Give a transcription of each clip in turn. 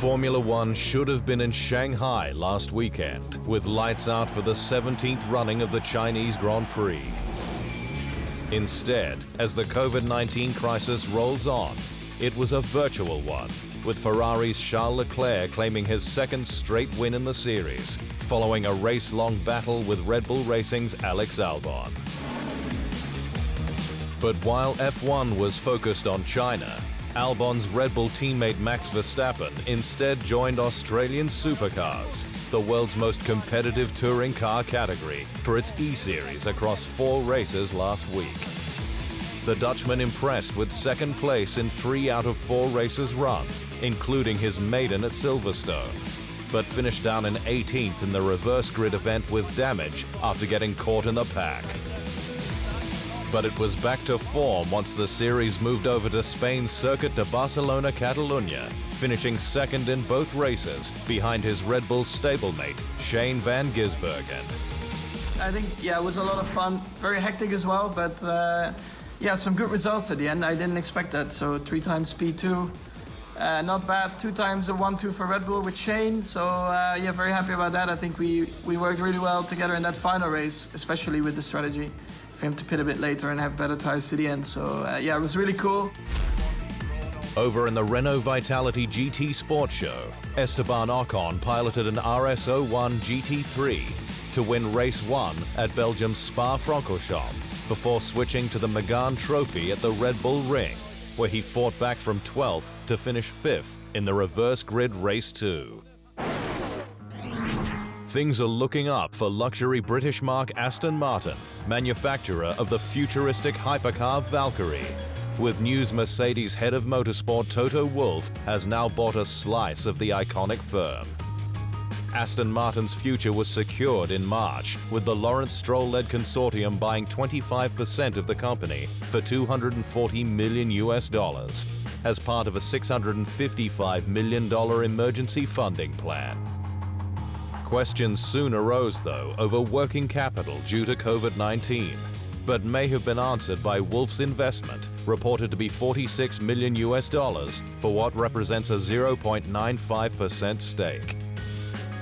Formula One should have been in Shanghai last weekend, with lights out for the 17th running of the Chinese Grand Prix. Instead, as the COVID-19 crisis rolls on, it was a virtual one, with Ferrari's Charles Leclerc claiming his second straight win in the series, following a race-long battle with Red Bull Racing's Alex Albon. But while F1 was focused on China, Albon's Red Bull teammate Max Verstappen instead joined Australian Supercars, the world's most competitive touring car category, for its E-Series across 4 races last week. The Dutchman impressed with second place in 3 out of 4 races run, including his maiden at Silverstone, but finished down in 18th in the reverse grid event with damage after getting caught in the pack. But it was back to form once the series moved over to Spain's Circuit de Barcelona Catalunya, finishing second in both races behind his Red Bull stablemate, Shane van Gisbergen. I think, it was a lot of fun. Very hectic as well, but some good results at the end. I didn't expect that. So 3 times P2, not bad. 2 times a 1-2 for Red Bull with Shane. So very happy about that. I think we worked really well together in that final race, especially with the strategy for him to pit a bit later and have better tires to the end. So it was really cool. Over in the Renault Vitality GT Sport Show, Esteban Ocon piloted an RS01 GT3 to win race 1 at Belgium's Spa-Francorchamps before switching to the Megane Trophy at the Red Bull Ring, where he fought back from 12th to finish 5th in the reverse grid race 2. Things are looking up for luxury British marque Aston Martin, manufacturer of the futuristic hypercar Valkyrie, with news Mercedes head of motorsport Toto Wolff has now bought a slice of the iconic firm. Aston Martin's future was secured in March, with the Lawrence Stroll-led consortium buying 25% of the company for $240 million as part of a $655 million emergency funding plan. Questions soon arose, though, over working capital due to COVID-19, but may have been answered by Wolff's investment, reported to be $46 million for what represents a 0.95% stake.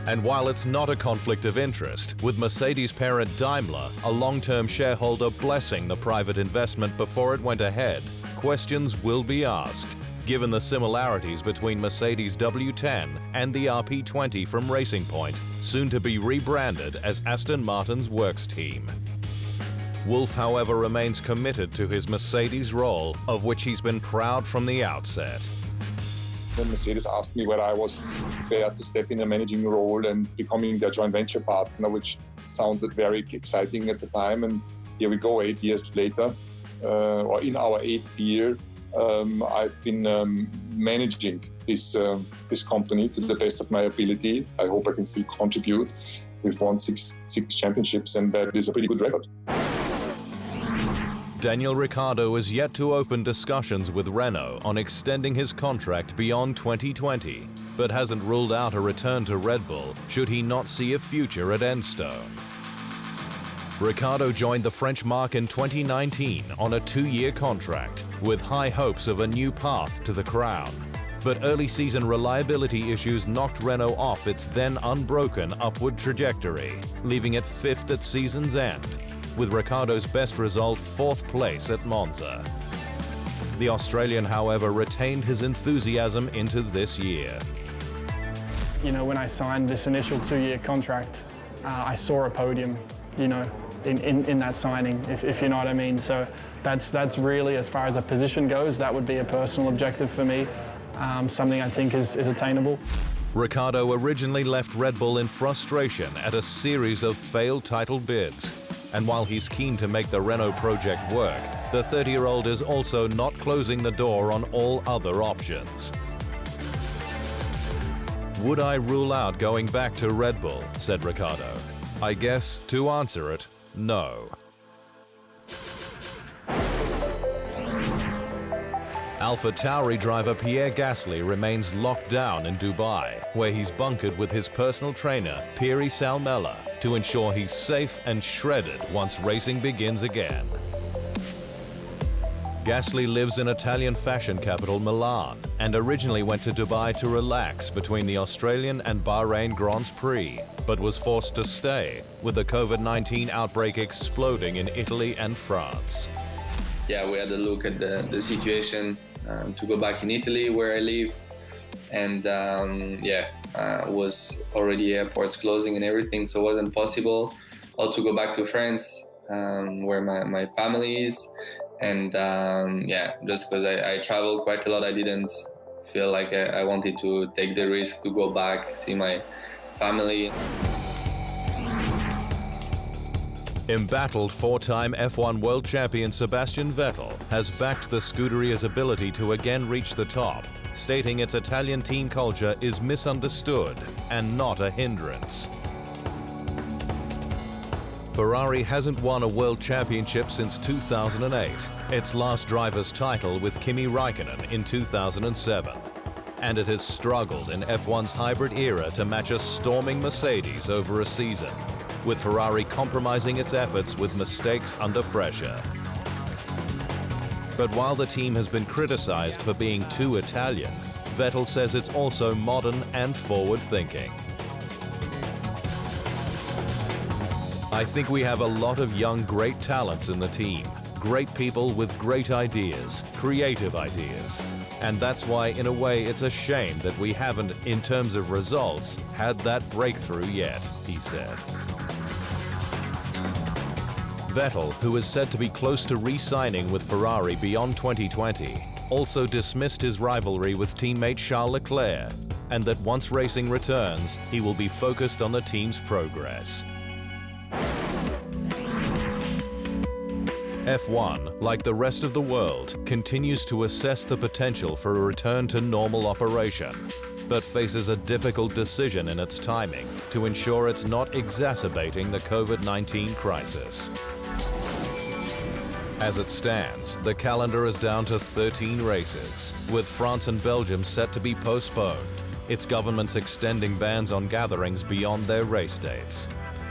And while it's not a conflict of interest, with Mercedes parent Daimler, a long-term shareholder, blessing the private investment before it went ahead, questions will be asked, given the similarities between Mercedes W10 and the RP20 from Racing Point, soon to be rebranded as Aston Martin's Works Team. Wolff, however, remains committed to his Mercedes role, of which he's been proud from the outset. When Mercedes asked me whether I was prepared to step in a managing role and becoming their joint venture partner, which sounded very exciting at the time. And here we go, 8 years later, or in our 8th year, I've been managing this company to the best of my ability. I hope I can still contribute. We've won six championships, and that is a pretty good record. Daniel Ricciardo is yet to open discussions with Renault on extending his contract beyond 2020, but hasn't ruled out a return to Red Bull should he not see a future at Enstone. Ricciardo joined the French marque in 2019 on a 2-year contract, with high hopes of a new path to the crown. But early season reliability issues knocked Renault off its then unbroken upward trajectory, leaving it 5th at season's end, with Ricciardo's best result 4th place at Monza. The Australian, however, retained his enthusiasm into this year. You know, when I signed this initial 2-year contract, I saw a podium, you know, in that signing, if you know what I mean. So that's really, as far as a position goes, that would be a personal objective for me, something I think is attainable. Ricciardo originally left Red Bull in frustration at a series of failed title bids. And while he's keen to make the Renault project work, the 30-year-old is also not closing the door on all other options. Would I rule out going back to Red Bull, said Ricciardo. I guess, to answer it, no. AlphaTauri driver Pierre Gasly remains locked down in Dubai, where he's bunkered with his personal trainer, Piri Salmela, to ensure he's safe and shredded once racing begins again. Gasly lives in Italian fashion capital Milan and originally went to Dubai to relax between the Australian and Bahrain Grands Prix, but was forced to stay with the COVID-19 outbreak exploding in Italy and France. Yeah, we had a look at the situation to go back in Italy where I live, and was already airports closing and everything, so it wasn't possible. Or to go back to France where my family is. And just because I travel quite a lot, I didn't feel like I wanted to take the risk to go back, see my family. Embattled four-time F1 world champion Sebastian Vettel has backed the Scuderia's ability to again reach the top, stating its Italian team culture is misunderstood and not a hindrance. Ferrari hasn't won a world championship since 2008, its last driver's title with Kimi Raikkonen in 2007. And it has struggled in F1's hybrid era to match a storming Mercedes over a season, with Ferrari compromising its efforts with mistakes under pressure. But while the team has been criticized for being too Italian, Vettel says it's also modern and forward-thinking. I think we have a lot of young, great talents in the team. Great people with great ideas, creative ideas. And that's why, in a way, it's a shame that we haven't, in terms of results, had that breakthrough yet, he said. Vettel, who is said to be close to re-signing with Ferrari beyond 2020, also dismissed his rivalry with teammate Charles Leclerc, and that once racing returns, he will be focused on the team's progress. F1, like the rest of the world, continues to assess the potential for a return to normal operation, but faces a difficult decision in its timing to ensure it's not exacerbating the COVID-19 crisis. As it stands, the calendar is down to 13 races, with France and Belgium set to be postponed, its governments extending bans on gatherings beyond their race dates.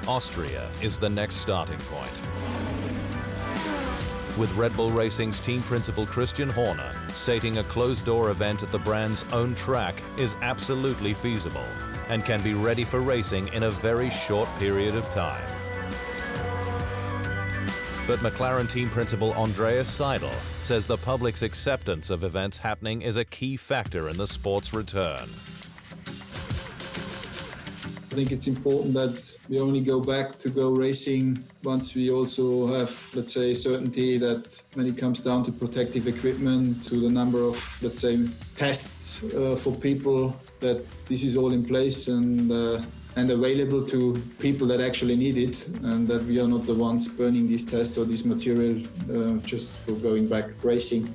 Austria is the next starting point, with Red Bull Racing's team principal Christian Horner stating a closed-door event at the brand's own track is absolutely feasible and can be ready for racing in a very short period of time. But McLaren team principal Andreas Seidel says the public's acceptance of events happening is a key factor in the sport's return. I think it's important that we only go back to go racing once we also have, let's say, certainty that when it comes down to protective equipment, to the number of, let's say, tests for people, that this is all in place and available to people that actually need it, and that we are not the ones burning these tests or this material just for going back racing.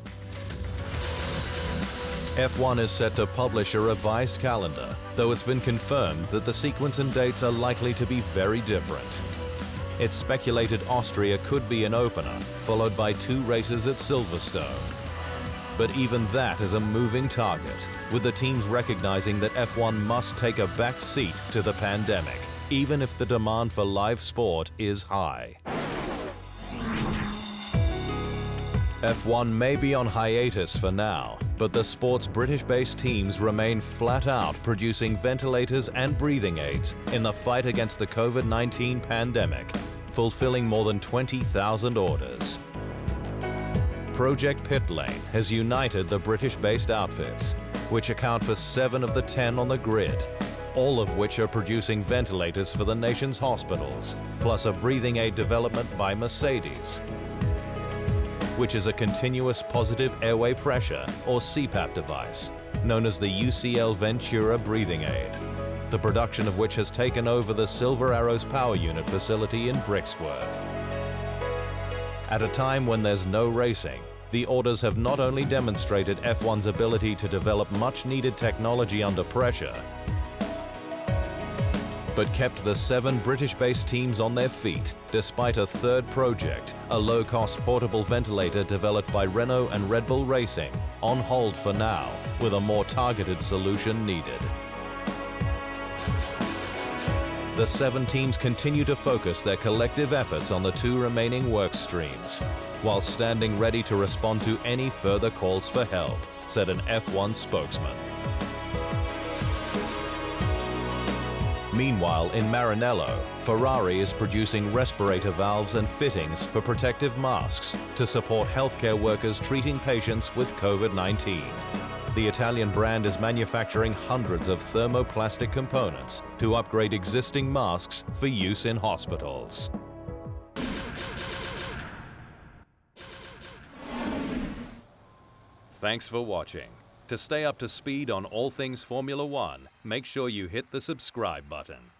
F1 is set to publish a revised calendar, though it's been confirmed that the sequence and dates are likely to be very different. It's speculated Austria could be an opener, followed by 2 races at Silverstone. But even that is a moving target, with the teams recognizing that F1 must take a back seat to the pandemic, even if the demand for live sport is high. F1 may be on hiatus for now, but the sport's British-based teams remain flat out producing ventilators and breathing aids in the fight against the COVID-19 pandemic, fulfilling more than 20,000 orders. Project Pitlane has united the British-based outfits, which account for 7 of the 10 on the grid, all of which are producing ventilators for the nation's hospitals, plus a breathing aid development by Mercedes, which is a continuous positive airway pressure, or CPAP device, known as the UCL Ventura breathing aid, the production of which has taken over the Silver Arrows Power Unit facility in Brixworth. At a time when there's no racing, the orders have not only demonstrated F1's ability to develop much-needed technology under pressure, but kept the 7 British-based teams on their feet, despite a third project, a low-cost portable ventilator developed by Renault and Red Bull Racing, on hold for now, with a more targeted solution needed. the 7 teams continue to focus their collective efforts on the 2 remaining work streams, while standing ready to respond to any further calls for help, said an F1 spokesman. Meanwhile, in Maranello, Ferrari is producing respirator valves and fittings for protective masks to support healthcare workers treating patients with COVID-19. The Italian brand is manufacturing hundreds of thermoplastic components to upgrade existing masks for use in hospitals. Thanks for watching. To stay up to speed on all things Formula One, make sure you hit the subscribe button.